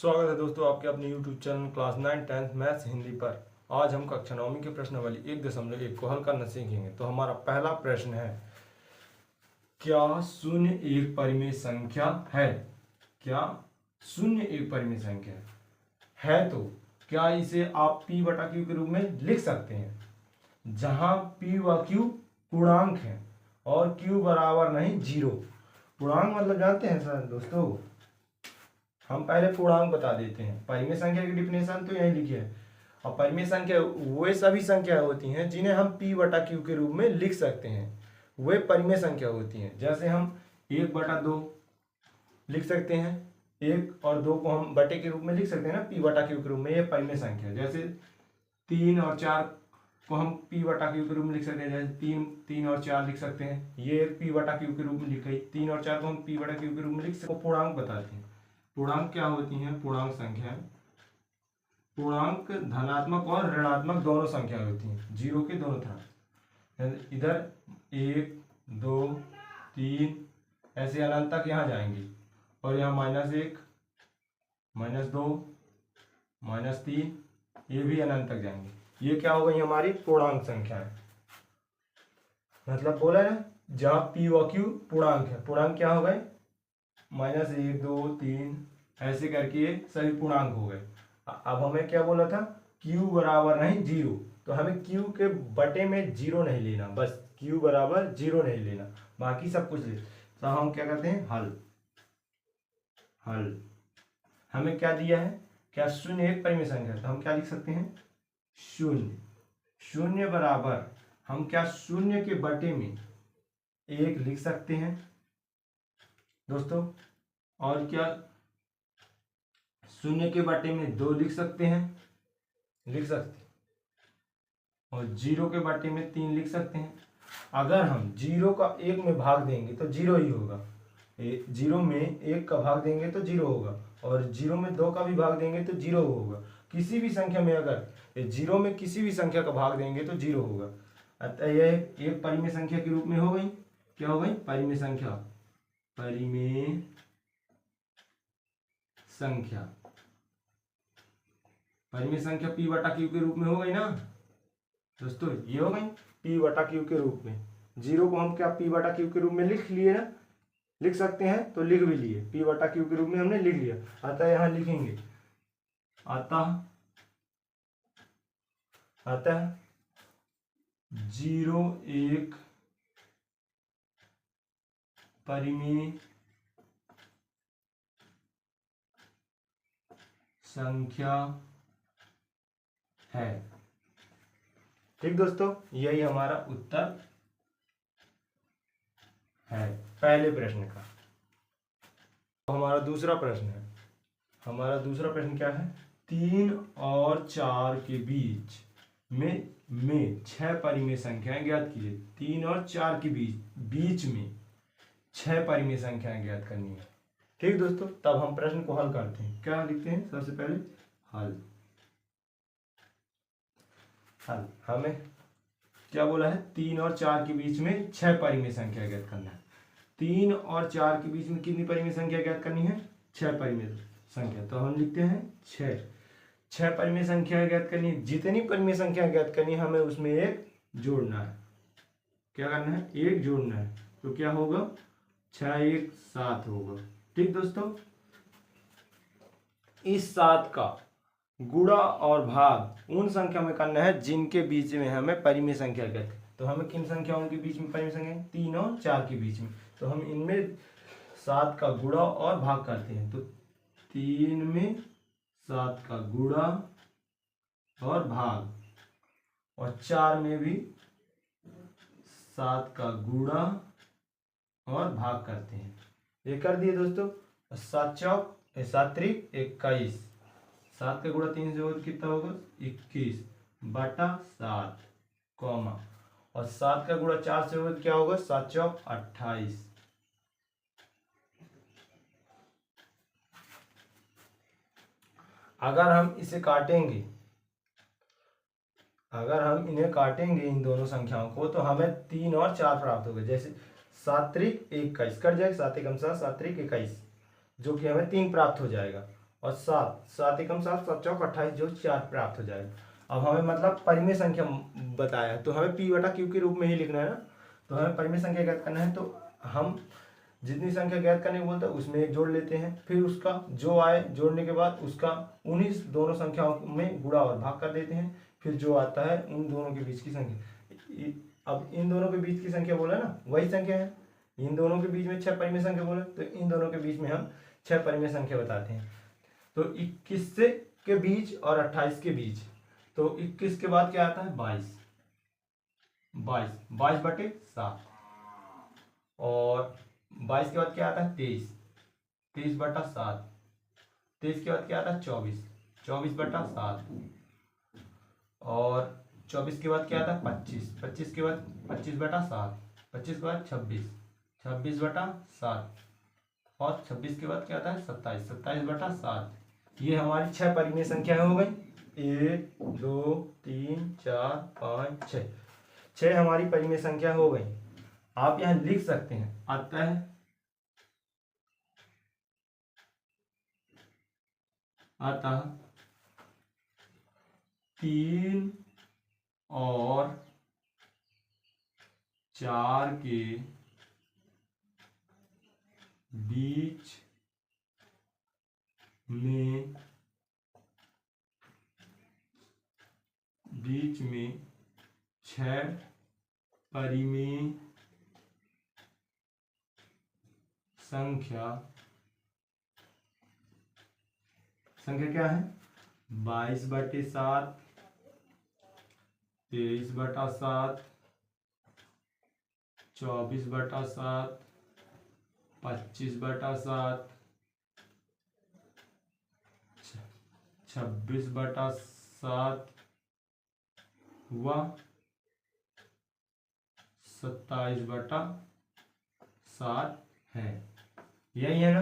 स्वागत है दोस्तों आपके अपने YouTube channel class 9 10th maths Hindi पर। आज हम कक्षा 9वीं के प्रश्नावली 1.1 को हल करना सीखेंगे। तो हमारा पहला प्रश्न है, क्या शून्य एक परिमेय संख्या है? क्या शून्य एक परिमेय संख्या है तो क्या इसे आप p बटा q के रूप में लिख सकते हैं, जहां p व q पूर्णांक है और q बराबर नहीं 0। पूर्णांक मतलब जानते हैं सर दोस्तों, हम पहले पूर्णांक बता देते हैं। परिमेय संख्या की डिफिनेशन तो यही लिखी है। और परिमेय संख्या वे सभी संख्या होती हैं जिन्हें हम p बटा q के रूप में लिख सकते हैं, वे परिमेय संख्या होती हैं। जैसे हम 1/2 लिख सकते हैं, 1 और 2 को हम बटे के रूप में लिख सकते हैं ना, p बटा q के रूप में, ये परिमेय संख्या है। जैसे 3 और 4 को हम p बटा q के रूप में लिख सकते हैं, जैसे 3 और 4 लिख सकते हैं, ये p बटा q के रूप में लिख गई। 3 और 4 को हम p बटा q के रूप में लिख सकते हैं। पूर्णांक बताते हैं। पूर्णांक क्या होती हैं? पूर्णांक संख्या, पूर्णांक धनात्मक और ऋणात्मक दोनों संख्या होती हैं, जीरो के दोनों तरफ। इधर 1 2 3 ऐसे अनंत तक यहाँ जाएंगी, और यहाँ -1 -2 -3 ये भी अनंत तक जाएंगे। ये क्या हो गई हमारी पूर्णांक संख्या है। मतलब बोला ना, जहाँ p व q पूर्णांक है, पूर्णांक क्या हो गए? -1 2 3 ऐसे करके ये सभी पूर्णांक हो गए। अब हमें क्या बोला था? q बराबर नहीं 0, तो हमें q के बटे में 0 नहीं लेना, बस q बराबर 0 नहीं लेना, बाकी सब कुछ ले। तो हम क्या करते हैं? हल। हमें क्या दिया है? क्या शून्य एक परिमेय संख्या है, तो हम क्या लिख सकते हैं? शून्य बराबर हम क्या शून्य के बटे में 1 लिख सकते हैं दोस्तों, और क्या शून्य के बटे में 2 लिख सकते हैं, और 0 के बटे में 3 लिख सकते हैं। अगर हम 0 का 1 में भाग देंगे तो 0 ही होगा, 0 में 1 का भाग देंगे तो 0 होगा, और 0 में 2 का भी भाग देंगे तो 0 होगा। किसी भी संख्या में अगर 0 में किसी भी संख्या का भाग देंगे तो 0 होगा। अतः यह एक परिमेय संख्या के रूप में हो गई। क्या हो गई? परिमेय संख्या। परिमेय संख्या p बटा q के रूप में हो गई ना दोस्तों, ये हो गई p बटा q के रूप में। 0 को हम क्या p बटा q के रूप में लिख लिए ना, लिख सकते हैं तो लिख भी लिए, p बटा q के रूप में हमने लिख लिया। अतः यहाँ लिखेंगे, अतः 0 एक परिमेय संख्या है। ठीक दोस्तों, यही हमारा उत्तर है पहले प्रश्न का। हमारा दूसरा प्रश्न है। हमारा दूसरा प्रश्न क्या है? 3 और 4 के बीच में 6 परिमेय संख्याएं ज्ञात कीजिए। 3 और 4 के बीच में 6 परिमेय संख्याएं ज्ञात करनी है। ठीक दोस्तों, तब हम प्रश्न को हल करते हैं। क्या लिखते हैं? सबसे पहले हल। हमें क्या बोला है? 3 और 4 के बीच में 6 परिमेय संख्या ज्ञात करना है। 3 और 4 के बीच में कितनी परिमेय संख्या ज्ञात करनी है? 6 परिमेय संख्या। तो हम लिखते हैं 6 परिमेय संख्या ज्ञात करनी है। जितनी परिमेय संख्या ज्ञात करनी है हमें उसमें 1 जोड़ना है। क्या करना है? 1 जोड़ना है। तो क्या होगा? 6 1 7 होगा। ठीक दोस्तों, इस 7 का गुणा और भाग उन संख्या में करना है जिनके बीच में हमें परिमेय संख्या ज्ञात करनी है। तो हमें किन संख्याओं के बीच में परिमेय संख्या? 3 और 4 के बीच में। तो हम इनमें 7 का गुणा और भाग करते हैं। तो 3 में 7 का गुणा और भाग, और 4 में भी 7 का गुणा और भाग करते हैं। ये कर दिए दोस्तों। 7 चौक 7 त्रिक 21, 7 का गुणा 3 से कितना होगा? 21 बटा 7 कॉमा, और 7 का गुणा 4 से होगा क्या होगा? 7 चौक 28। अगर हम इसे काटेंगे, अगर हम इन्हें काटेंगे इन दोनों संख्याओं को, तो हमें 3 और 4 प्राप्त होगा। जैसे 7 त्रिक 21 कट जाएगा, 7 एकम 7 7 त्रिक 21, जो कि हमें 3 प्राप्त हो जाएगा। और 7, 7 एकम 7, 7 चौक 28, जो 4 प्राप्त हो जाएगा। अब हमें मतलब परिमेय संख्या बताया है तो हमें P बटा Q के रूप में ही लिखना है ना। तो हमें परिमेय संख्या ज्ञात करना है, तो हम जितनी संख्या ज्ञात करने को बोलते हैं उसमें एक जोड़ लेते हैं, फिर उसका जो आए जोड़ने के बाद उसका उन्हीं दोनों संख्याओं में गुणा और भाग कर देते हैं, फिर जो आता है उन दोनों के बीच की संख्या। अब इन दोनों के बीच की संख्या बोला ना, वही संख्या है। इन दोनों के बीच में 6 परिमेय संख्या बोले, तो इन दोनों के बीच में हम 6 परिमेय संख्या बताते हैं। तो 21 से के बीच और 28 के बीच, तो 21 के बाद क्या आता है 22, 22 बटे 7, और 22 के बाद क्या आता है 23, 23 बटा 7, 23 के बाद क्या आता है 24, 24 बटा 7, और 24 के बाद क्या आता है 25, 25 के बाद 25 बटा 7, 25 के बाद 26, 26 बटा 7, और 26 के बाद क्या आता है 27, 27 बटा 7। ये हमारी 6 परिमेय संख्या हो गई। 1 2 3 4 5 6, 6 हमारी परिमेय संख्या हो गई। आप यहाँ लिख सकते हैं, अतः 3 और 4 के बीच में 6 परिमेय संख्या क्या है 22 बटे 7, 23 बटा 7, 24 बटा 7, 25 बटा 7, 26 बटा 7 हुआ, 27 बटा 7 है। यही है ना,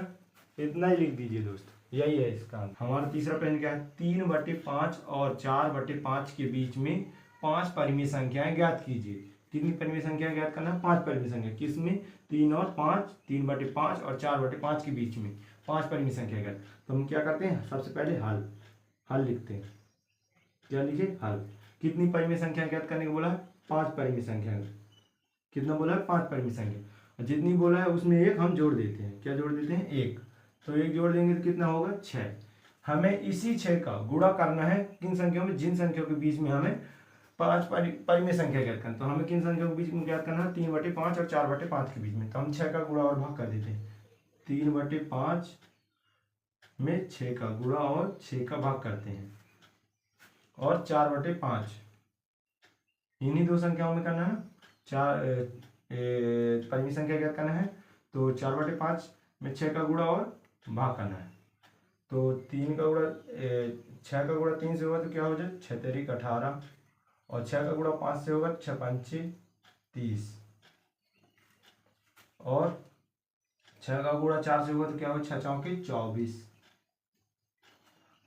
इतना ही लिख दीजिए दोस्तों, यही है इसका आंसर। हमारा तीसरा प्रश्न क्या है, 3 बटे 5 और 4 बटे 5 के बीच में 5 परिमेय संख्याएं ज्ञात कीजिए। कितनी परिमेय संख्या ज्ञात करना है, 5 परिमेय संख्या। किसमें, 3 और 5, 3 बटे 5 और 4 बटे 5 के बीच में 5 परिमेय संख्या ज्ञात। तो हम क्या करते हैं, सबसे पहले हल लिखते हैं। क्या लिखे, हल। कितनी परिमेय संख्या ज्ञात करने को बोला है, 5 परिमेय संख्या। कितना बोला है, 5 परिमेय संख्या। जितनी बोला है उसमें एक हम जोड़ देते हैं। क्या जोड़ देते हैं, एक। तो एक जोड़ देंगे तो कितना होगा, 6। हमें इसी 6 का गुणा करना है किन संख्याओं में, जिन संख्याओं के बीच में हमें 5 परिमेय संख्या ज्ञात करना। तो हमें किन संख्याओं के बीच में ज्ञात करना है, 3 बटे 5 और 4 बटे 5 के बीच में। तो हम 6 का गुणा और भाग कर देते हैं। 3 बटे 5 में 6 का गुणा और 6 का भाग करते हैं, और 4 बटे 5 इन्हीं दो संख्याओं में करना है ना। 4 परिमेय संख्या ज्ञात करना है, तो 4 बटे 5 में 6 का गुणा और भाग करना है। तो 3 का गुणा 6 का गुणा 3 से होगा तो क्या हो जाए, 6 तेरिक 18, और 6 का गुणा 5 से होगा 6 पंचे 30, और 6 का गुणा 4 से होगा तो क्या होगा, 6 चौके 24,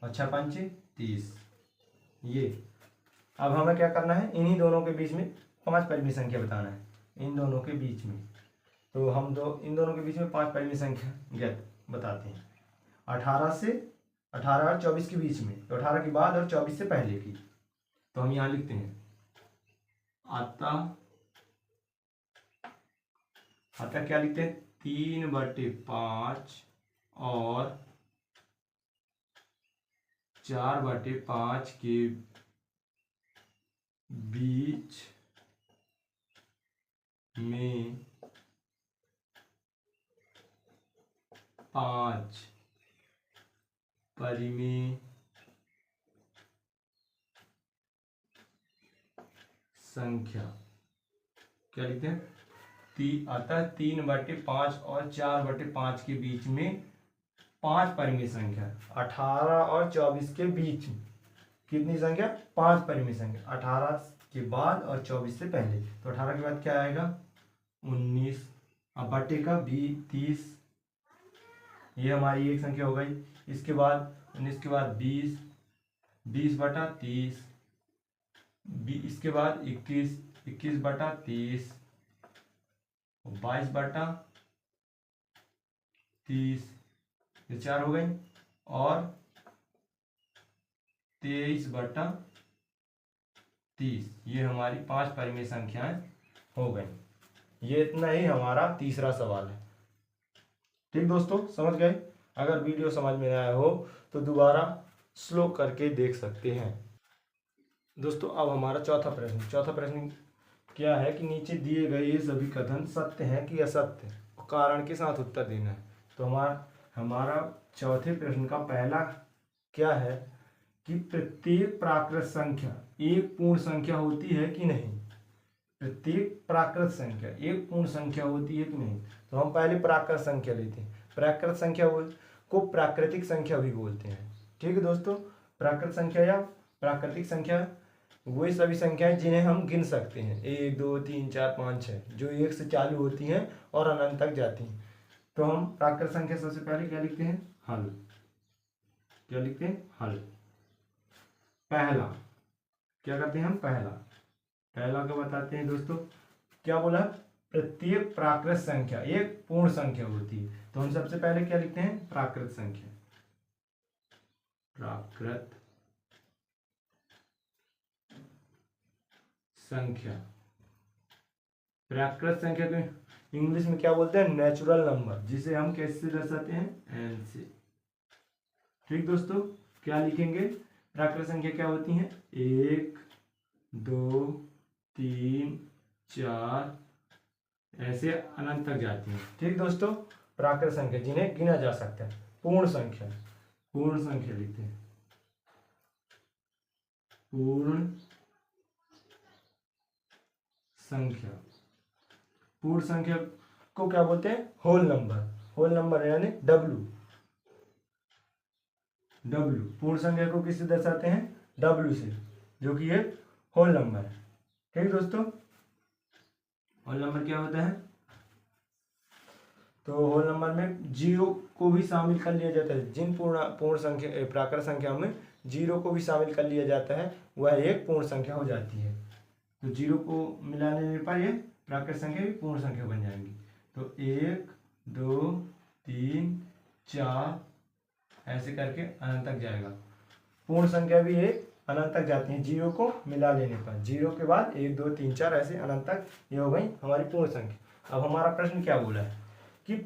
और 6 पंचे 30। ये अब हमें क्या करना है, इन्हीं दोनों के बीच में 5 परिमेय संख्या बताना है, इन दोनों के बीच में। तो हम इन दोनों के बीच में 5 परिमेय संख्या ज्ञात बताते हैं। 18 और 24 के बीच में, तो 18 के बाद और 24 से पहले की। तो हम यहाँ लिखते हैं, अतः क्या लिखते हैं, 3 बटे 5 और 4 बटे 5 के बीच में 5 परिमेय संख्या। क्या लिखते हैं, अतः 3 बटे 5 और 4 बटे 5 के बीच में 5 परिमेय संख्या। 18 और 24 के बीच कितनी संख्या, 5 परिमेय संख्या। 18 के बाद और 24 से पहले, तो 18 के बाद क्या आएगा 19, अब बटे का 30, ये हमारी एक संख्या हो गई। इसके बाद 19 के बाद 20, 20 बटा 30, इसके बाद 21, 21 बटा 30, 22 बटा 30, ये 4 हो गई, और 23/30, ये हमारी 5 परिमेय संख्याएं हो गई। ये इतना ही हमारा तीसरा सवाल है। ठीक दोस्तों, समझ गए? अगर वीडियो समझ में आया हो तो दोबारा स्लो करके देख सकते हैं। दोस्तों अब हमारा चौथा प्रश्न क्या है कि नीचे दिए गए ये सभी कथन सत्य हैं कि असत्य, कारण के साथ उत्तर देना है। तो हमारा चौथे प्रश्न का पहला क्या है कि प्रत्येक प्राकृत संख्या एक पूर्ण संख्या होती है कि नहीं। प्रत्येक प्राकृत संख्या एक पूर्ण संख्या होती है कि नहीं। तो हम पहले प्राकृत संख्या लेते हैं। प्राकृत संख्या को प्राकृतिक संख्या भी बोलते हैं। ठीक है दोस्तों, प्राकृत संख्या या प्राकृतिक संख्या वही सभी संख्याएं जिन्हें हम गिन सकते हैं, 1 2 3 4 5 6, जो 1 से चालू होती हैं और अनंत तक जाती हैं। तो हम प्राकृत संख्या सबसे पहले क्या लिखते हैं, हल। क्या लिखते हैं, हल। पहला क्या करते हैं हम, पहला क्या बताते हैं दोस्तों, क्या बोला, प्रत्येक प्राकृत संख्या एक पूर्ण संख्या होती है। तो हम सबसे पहले क्या लिखते हैं, प्राकृत संख्या। प्राकृत संख्या, प्राकृत संख्या को इंग्लिश में क्या बोलते हैं, नेचुरल नंबर, जिसे हम कैसे दर्शाते हैं, एन से। ठीक दोस्तों, क्या लिखेंगे, प्राकृत संख्या क्या होती है, 1 2 3 4 ऐसे अनंत तक जाती है। ठीक दोस्तों, प्राकृत संख्या जिन्हें गिना जा सकता है। पूर्ण संख्या लिखते हैं, पूर्ण संख्या को क्या बोलते हैं, होल नंबर यानी डब्ल्यू। पूर्ण संख्या को किससे दर्शाते हैं, डब्ल्यू से, जो कि ये होल नंबर है। ठीक दोस्तों, होल नंबर क्या होता है, तो होल नंबर में जीरो को भी शामिल कर लिया जाता है। जिन पूर्ण संख्या प्राकृत संख्या में जीरो को भी शामिल कर लिया जाता है वह एक पूर्ण संख्या हो जाती है। तो जीरो को मिला लेने पर ये प्राकृत संख्या भी पूर्ण संख्या बन जाएंगी। तो 1 2 3 4 ऐसे करके अनंत तक जाएगा। पूर्ण संख्या भी एक अनंत तक जाती है जीरो को मिला लेने पर। जीरो के बाद 1 2 3 4 ऐसे अनंत तक ये हो गई हमारी पूर्ण संख्या। अब हमारा प्रश्न क्या बोला है कि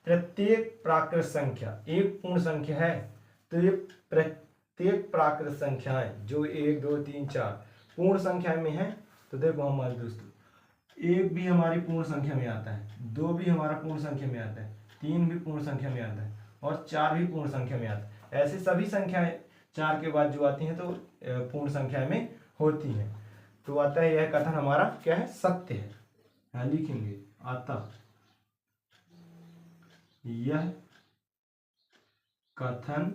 प्रत्येक प्राकृत संख्या एक पूर्ण संख्या है। तो ये प्रत्येक प्राकृत संख्याएं जो 1 2 3 4 पूर्ण संख्या में है। तो देखो हमारे दोस्तों, 1 भी हमारी पूर्ण संख्या में आता है, 2 भी हमारा पूर्ण संख्या में आता है, 3 भी पूर्ण संख्या में आता है और 4 भी पूर्ण संख्या में आता है। ऐसे सभी संख्याएं 4 के बाद जो आती हैं तो पूर्ण संख्या में होती हैं। तो आता है यह कथन हमारा क्या है, सत्य है। यहाँ लिखेंगे, अतः यह कथन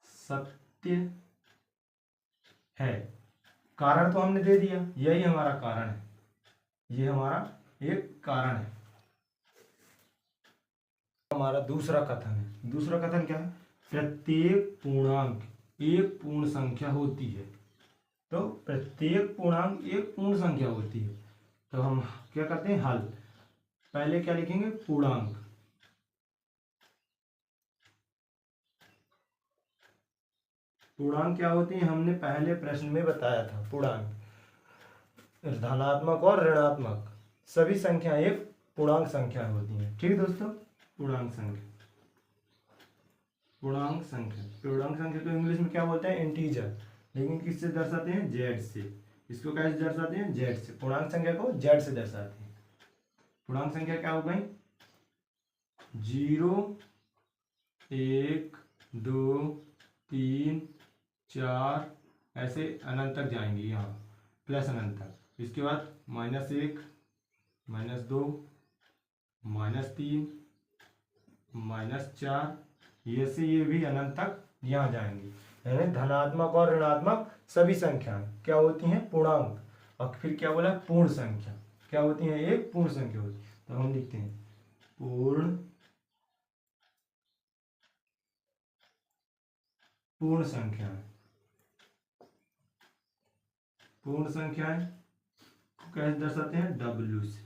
सत्य है। कारण तो हमने दे दिया, यही हमारा कारण है, ये हमारा एक कारण है। हमारा दूसरा कथन क्या है, प्रत्येक पूर्णांक एक पूर्ण संख्या होती है। तो प्रत्येक पूर्णांक एक पूर्ण संख्या होती है। तो हम क्या करते हैं, हल। पहले क्या लिखेंगे, पूर्णांक। पूर्णांक क्या होती है, हमने पहले प्रश्न में बताया था। पूर्णांक धनात्मक और ऋणात्मक सभी संख्या एक पूर्णांक संख्या होती है। ठीक दोस्तों, पूर्णांक संख्या को इंग्लिश में क्या बोलते हैं, इंटीजर। लेकिन किससे दर्शाते हैं, जेड से। इसको कैसे दर्शाते हैं, जेड से। पूर्णांक संख्या को जेड से दर्शाते हैं। पूर्णांक संख्या क्या हो गई, 0 1 2 3 4 ऐसे अनंत तक जाएंगी, यहाँ प्लस अनंत तक। इसके बाद -1 -2 -3 -4 ये से ये भी अनंत तक यहाँ जाएंगी। यानी धनात्मक और ऋणात्मक सभी संख्याएं क्या होती हैं, पूर्णांक। और फिर क्या बोला, पूर्ण संख्या क्या होती है, एक पूर्ण संख्या होती है। तो हम लिखते हैं पूर्ण संख्याएं को कैसे दर्शाते हैं, डब्ल्यू से।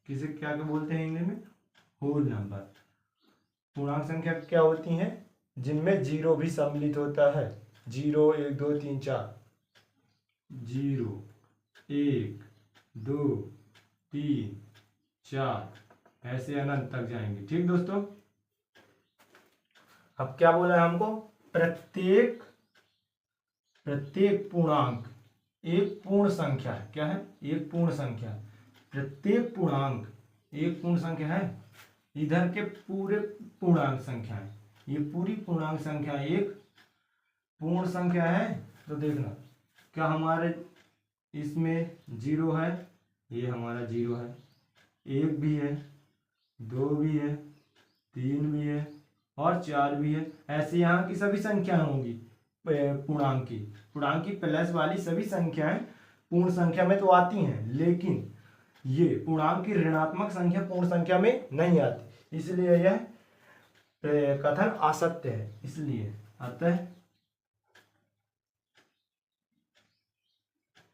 किसे क्या बोलते हैं इंग्लिश में, होल नंबर। पूर्णांक संख्या क्या होती हैं, जिनमें जीरो भी सम्मिलित होता है। 0 1 2 3 4, 0 1 2 3 4, ऐसे अनंत तक जाएंगे। ठीक दोस्तों, अब क्या बोला है हमको, प्रत्येक पूर्णांक एक पूर्ण संख्या है। क्या है, एक पूर्ण संख्या। प्रत्येक पूर्णांक एक पूर्ण संख्या है। इधर के पूरे पूर्णांक संख्या है, ये पूरी पूर्णांक संख्या एक पूर्ण संख्या है। तो देखना, क्या हमारे इसमें 0 है, ये हमारा 0 है, 1 भी है, 2 भी है, 3 भी है और 4 भी है। ऐसे यहाँ की सभी संख्याएं होंगी पूर्णांक की प्लस वाली सभी संख्याएं पूर्ण संख्या में तो आती हैं, लेकिन ये पूर्णांक की ऋणात्मक संख्या पूर्ण संख्या में नहीं आती, इसलिए यह कथन असत्य है। इसलिए अतः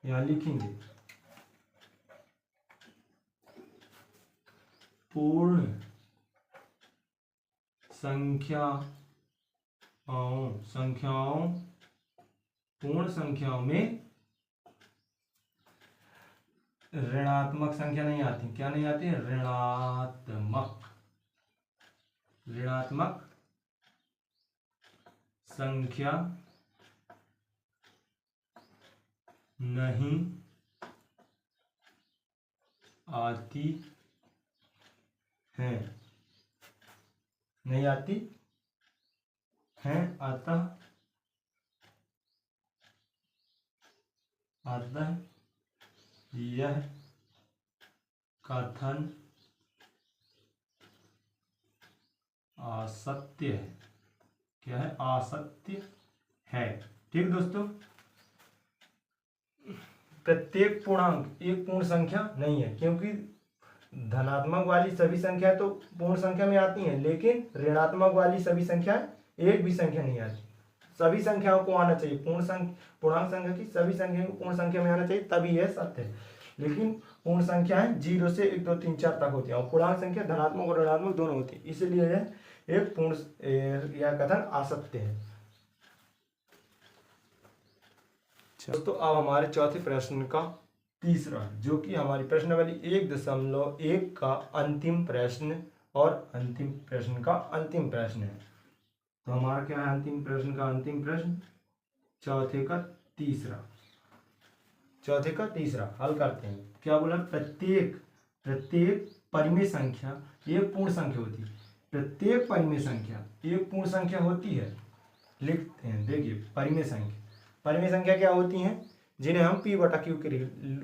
यहां लिखेंगे पूर्ण पूर्ण संख्याओं में ऋणात्मक संख्या नहीं आती। क्या नहीं आती, ऋणात्मक संख्या नहीं आती है, नहीं आती है। अतः यह कथन असत्य है। क्या है, असत्य है। ठीक दोस्तों, प्रत्येक पूर्णांक एक पूर्ण संख्या नहीं है, क्योंकि धनात्मक वाली सभी संख्या तो पूर्ण संख्या में आती हैं, लेकिन ऋणात्मक वाली सभी संख्या एक भी संख्या नहीं आती। सभी संख्याओं को आना चाहिए, पूर्णांक संख्या की सभी संख्या को पूर्ण संख्या में आना चाहिए, तभी यह सत्य है। लेकिन पूर्ण संख्याएं 0 से 1 2 3 4 तक होती हैं और पूर्णांक संख्या धनात्मक और ऋणात्मक दोनों होती है, इसलिए यह कथन असत्य है। दोस्तों, अब हमारे चौथे प्रश्न का तीसरा, जो कि हमारी प्रश्नावली 1.1 का अंतिम प्रश्न और अंतिम प्रश्न का अंतिम प्रश्न है। तो हमारा क्या है अंतिम प्रश्न का अंतिम प्रश्न, चौथे का तीसरा हल करते हैं। क्या बोला, प्रत्येक परिमेय संख्या एक पूर्ण संख्या होती है। प्रत्येक परिमेय संख्या एक पूर्ण संख्या होती है। लिखते हैं, देखिए, परिमेय संख्या क्या होती हैं, जिन्हें हम p/q के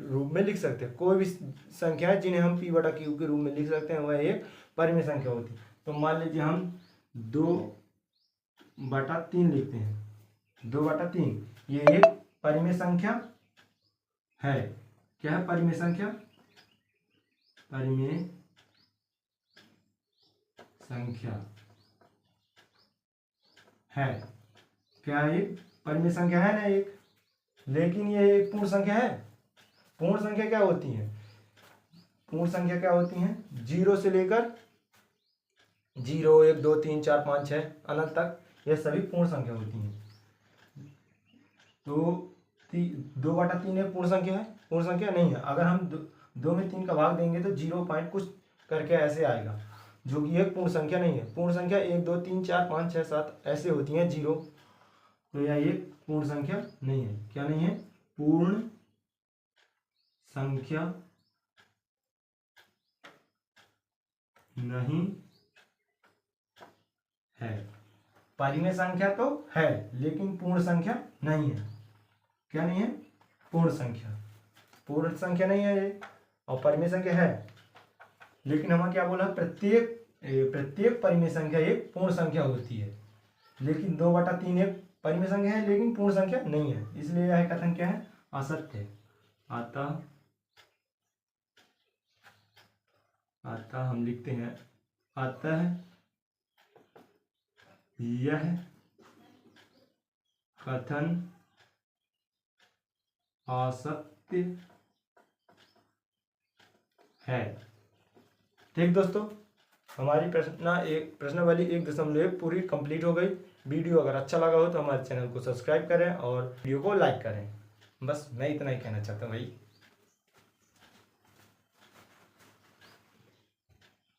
रूप में लिख सकते हैं। कोई भी संख्या है जिन्हें हम p/q के रूप में लिख सकते हैं, वह एक परिमेय संख्या होती है। तो मान लीजिए हम 2/3 लिखते हैं, 2/3 ये एक परिमेय संख्या है। क्या है, परिमेय संख्या है। क्या है, एक परिमेय संख्या है ना एक, लेकिन ये एक पूर्ण संख्या है। पूर्ण संख्या क्या होती है, 0 से लेकर 0 1 2 3 4 5 6 अनंत तक, यह सभी पूर्ण संख्या होती हैं। तो 2/3 एक पूर्ण संख्या नहीं है। अगर हम 2 में 3 का भाग देंगे तो 0 पॉइंट कुछ करके ऐसे आएगा, जो कि एक पूर्ण संख्या नहीं है। पूर्ण संख्या 1 2 3 4 5 6 7 ऐसे होती हैं 0, तो यह एक पूर्ण संख्या नहीं है। क्या नहीं है, पूर्ण संख्या नहीं है। परिमेय संख्या तो है, लेकिन पूर्ण संख्या नहीं है। क्या नहीं है, पूर्ण संख्या नहीं है ये, और परिमेय संख्या है। लेकिन हमें क्या बोला, प्रत्येक परिमेय संख्या एक पूर्ण संख्या होती है। लेकिन 2/3 एक परिमेय संख्या है, लेकिन पूर्ण संख्या नहीं है, इसलिए यह कथन क्या है, असत्य है। अतः हम लिखते हैं, अतः यह कथन असत्य है। ठीक दोस्तों, हमारी प्रश्नावली 1.1 पूरी कंप्लीट हो गई। वीडियो अगर अच्छा लगा हो तो हमारे चैनल को सब्सक्राइब करें और वीडियो को लाइक करें। बस मैं इतना ही कहना चाहता हूँ भाई।